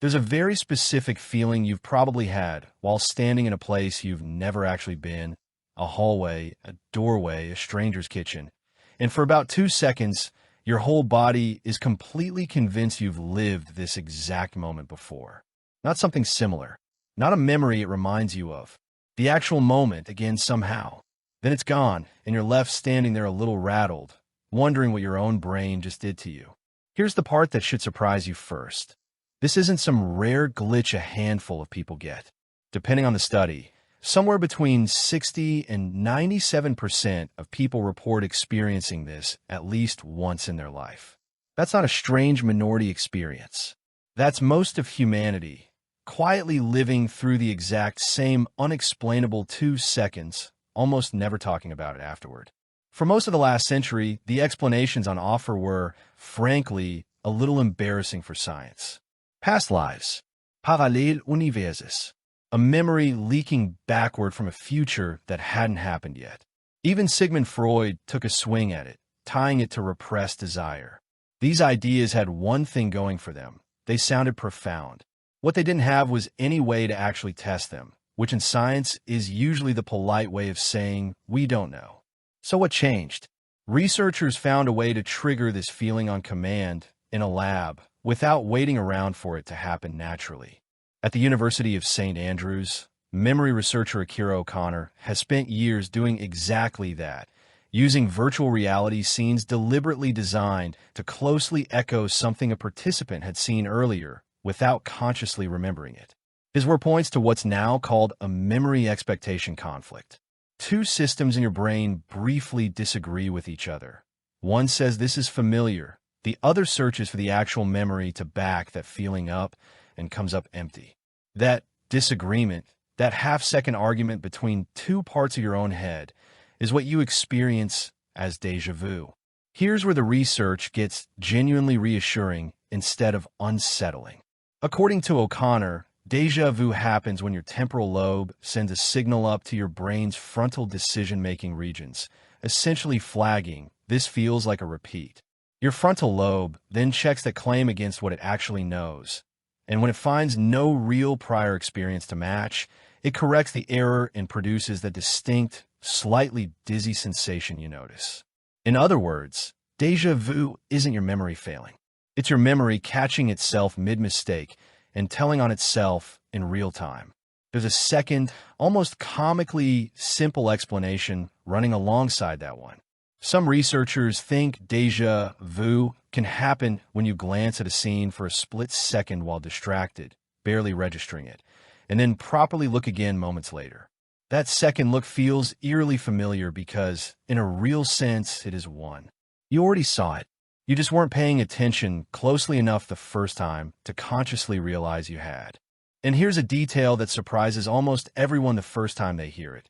There's a very specific feeling you've probably had while standing in a place you've never actually been, a hallway, a doorway, a stranger's kitchen. And for about 2 seconds, your whole body is completely convinced you've lived this exact moment before. Not something similar, not a memory it reminds you of. The actual moment, again, somehow. Then it's gone, and you're left standing there a little rattled, wondering what your own brain just did to you. Here's the part that should surprise you first. This isn't some rare glitch a handful of people get. Depending on the study, somewhere between 60 and 97% of people report experiencing this at least once in their life. That's not a strange minority experience. That's most of humanity, quietly living through the exact same unexplainable 2 seconds, almost never talking about it afterward. For most of the last century, the explanations on offer were, frankly, a little embarrassing for science. Past lives, parallel universes, a memory leaking backward from a future that hadn't happened yet. Even Sigmund Freud took a swing at it, tying it to repressed desire. These ideas had one thing going for them. They sounded profound. What they didn't have was any way to actually test them, which in science is usually the polite way of saying, we don't know. So what changed? Researchers found a way to trigger this feeling on command in a lab without waiting around for it to happen naturally. At the University of St. Andrews, memory researcher Jentzsch O'Connor has spent years doing exactly that, using virtual reality scenes deliberately designed to closely echo something a participant had seen earlier without consciously remembering it. His work points to what's now called a memory expectation conflict. Two systems in your brain briefly disagree with each other. One says this is familiar. The other searches for the actual memory to back that feeling up and comes up empty. That disagreement, that half-second argument between two parts of your own head, is what you experience as déjà vu. Here's where the research gets genuinely reassuring instead of unsettling. According to O'Connor, déjà vu happens when your temporal lobe sends a signal up to your brain's frontal decision-making regions, essentially flagging, this feels like a repeat. Your frontal lobe then checks the claim against what it actually knows, and when it finds no real prior experience to match, it corrects the error and produces the distinct, slightly dizzy sensation you notice. In other words, déjà vu isn't your memory failing. It's your memory catching itself mid-mistake and telling on itself in real time. There's a second, almost comically simple explanation running alongside that one. Some researchers think déjà vu can happen when you glance at a scene for a split second while distracted, barely registering it, and then properly look again moments later. That second look feels eerily familiar because, in a real sense, it is one. You already saw it. You just weren't paying attention closely enough the first time to consciously realize you had. And here's a detail that surprises almost everyone the first time they hear it.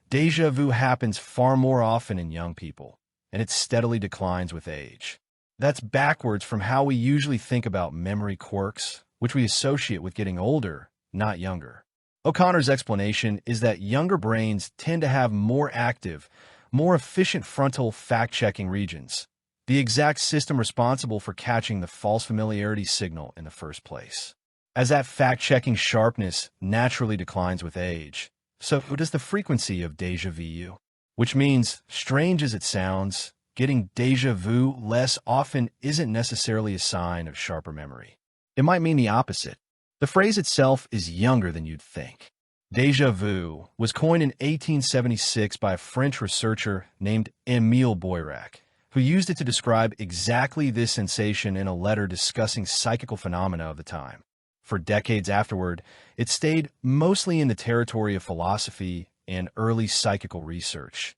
Déjà vu happens far more often in young people, and it steadily declines with age. That's backwards from how we usually think about memory quirks, which we associate with getting older, not younger. O'Connor's explanation is that younger brains tend to have more active, more efficient frontal fact-checking regions, the exact system responsible for catching the false familiarity signal in the first place. As that fact-checking sharpness naturally declines with age, so does the frequency of déjà vu, which means, strange as it sounds, getting déjà vu less often isn't necessarily a sign of sharper memory. It might mean the opposite. The phrase itself is younger than you'd think. Déjà vu was coined in 1876 by a French researcher named Émile Boirac, who used it to describe exactly this sensation in a letter discussing psychical phenomena of the time. For decades afterward, it stayed mostly in the territory of philosophy and early psychical research.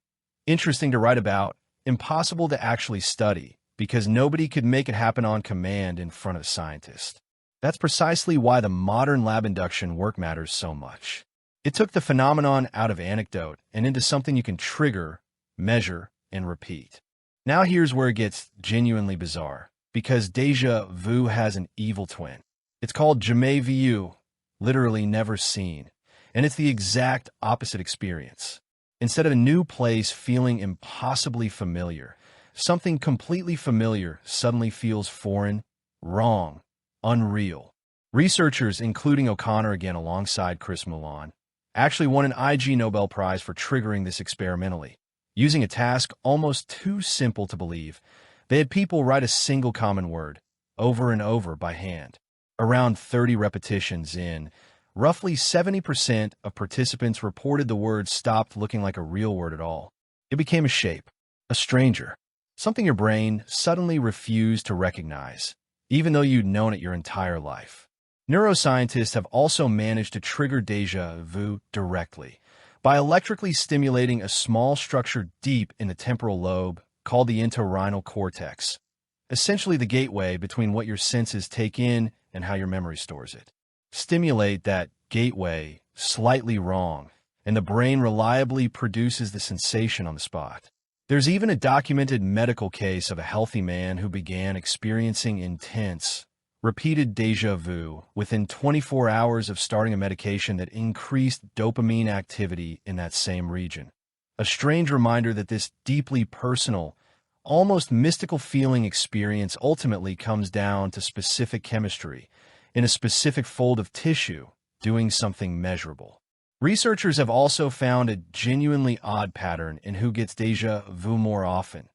Interesting to write about, impossible to actually study, because nobody could make it happen on command in front of a scientist. That's precisely why the modern lab induction work matters so much. It took the phenomenon out of anecdote and into something you can trigger, measure, and repeat. Now here's where it gets genuinely bizarre, because déjà vu has an evil twin. It's called Jamais vu, literally never seen, and it's the exact opposite experience. Instead of a new place feeling impossibly familiar, something completely familiar suddenly feels foreign, wrong, unreal. Researchers, including O'Connor again alongside Chris Milan, actually won an IG Nobel Prize for triggering this experimentally. Using a task almost too simple to believe, they had people write a single common word, over and over by hand. Around 30 repetitions in, roughly 70% of participants reported the word stopped looking like a real word at all. It became a shape, a stranger, something your brain suddenly refused to recognize, even though you'd known it your entire life. Neuroscientists have also managed to trigger déjà vu directly by electrically stimulating a small structure deep in the temporal lobe called the entorhinal cortex, essentially the gateway between what your senses take in and how your memory stores it. Stimulate that gateway slightly wrong, and the brain reliably produces the sensation on the spot. There's even a documented medical case of a healthy man who began experiencing intense, repeated déjà vu within 24 hours of starting a medication that increased dopamine activity in that same region. A strange reminder that this deeply personal, almost mystical feeling experience ultimately comes down to specific chemistry in a specific fold of tissue doing something measurable. Researchers have also found a genuinely odd pattern in who gets déjà vu more often.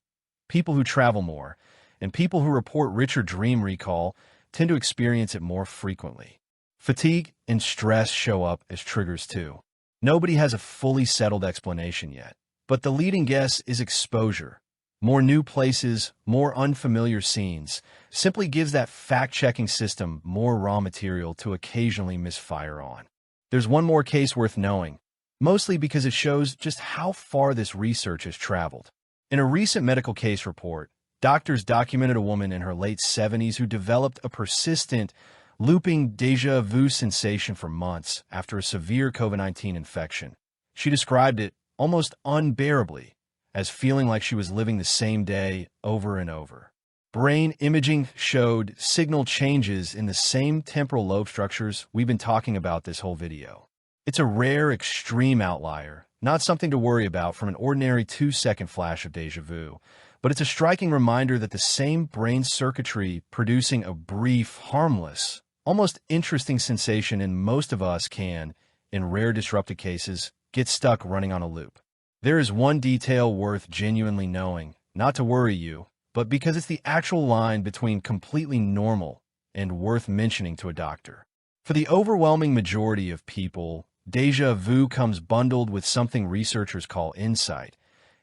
People who travel more and people who report richer dream recall tend to experience it more frequently. Fatigue and stress show up as triggers too. Nobody has a fully settled explanation yet, but the leading guess is exposure. More new places, more unfamiliar scenes, simply gives that fact-checking system more raw material to occasionally misfire on. There's one more case worth knowing, mostly because it shows just how far this research has traveled. In a recent medical case report, doctors documented a woman in her late 70s who developed a persistent, looping déjà vu sensation for months after a severe COVID-19 infection. She described it almost unbearably as feeling like she was living the same day over and over. Brain imaging showed signal changes in the same temporal lobe structures we've been talking about this whole video. It's a rare, extreme outlier, not something to worry about from an ordinary 2-second flash of déjà vu, but it's a striking reminder that the same brain circuitry producing a brief, harmless, almost interesting sensation in most of us can, in rare disrupted cases, get stuck running on a loop. There is one detail worth genuinely knowing, not to worry you, but because it's the actual line between completely normal and worth mentioning to a doctor. For the overwhelming majority of people, déjà vu comes bundled with something researchers call insight.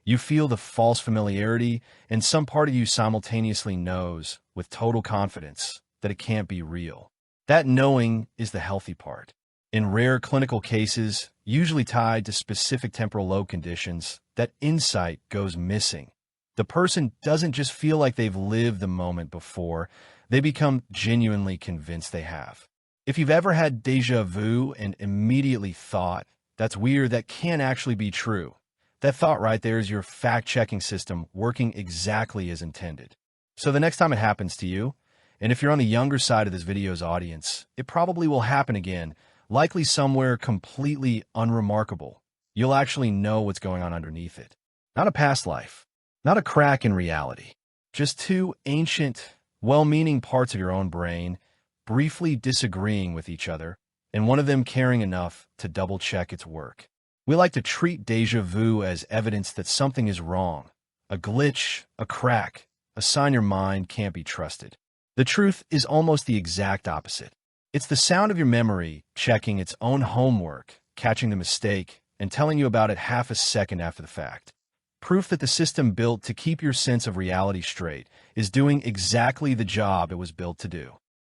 You feel the false familiarity, and some part of you simultaneously knows, with total confidence, that it can't be real. That knowing is the healthy part. In rare clinical cases, usually tied to specific temporal lobe conditions, that insight goes missing. The person doesn't just feel like they've lived the moment before, they become genuinely convinced they have. If you've ever had déjà vu and immediately thought, that's weird, that can't actually be true. That thought right there is your fact-checking system working exactly as intended. So the next time it happens to you, and if you're on the younger side of this video's audience, it probably will happen again, likely somewhere completely unremarkable. You'll actually know what's going on underneath it. Not a past life, not a crack in reality, just two ancient, well-meaning parts of your own brain briefly disagreeing with each other, and one of them caring enough to double-check its work. We like to treat déjà vu as evidence that something is wrong, a glitch, a crack, a sign your mind can't be trusted. The truth is almost the exact opposite. It's the sound of your memory checking its own homework, catching the mistake, and telling you about it half a second after the fact. Proof that the system built to keep your sense of reality straight is doing exactly the job it was built to do.